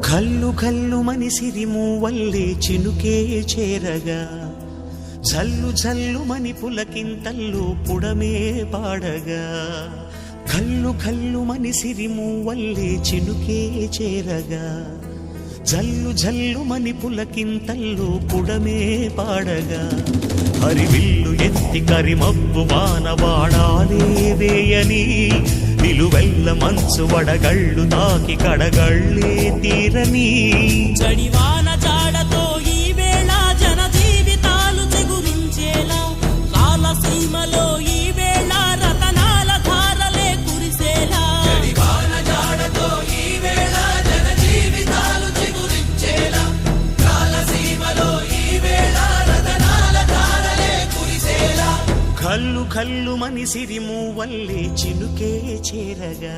కల్లు కల్లు మని సిరిమూవల్లే చినుకే చేరగా జల్లు జల్లు మని పులకింతల్లు పుడమే పాడగా కల్లు కల్లు మని సిరిమూవల్లే చినుకే చేరగా జల్లు జల్లు మని పులకింతల్లు పుడమే పాడగా హరివిల్లు ఎత్తి కరిమబ్బు వానవాడాలే వేయని నిలువెల్ల మంచు వడగళ్ళు తాకి కడగళ్ళే తీరని జడివాన జాడతో ఈ వేళ జన జీవితాలు చిగురించేలా రాలసీమలో ఈ వేళ రతనాల ధారలే కురిసేలా జడివాన జాడతో ఈ వేళ జన జీవితాలు చిగురించేలా రాలసీమలో ఈ వేళ రతనాల ధారలే కురిసేలా కల్లు కల్లు మని సిరిమూవల్లే చినుకే చేరగా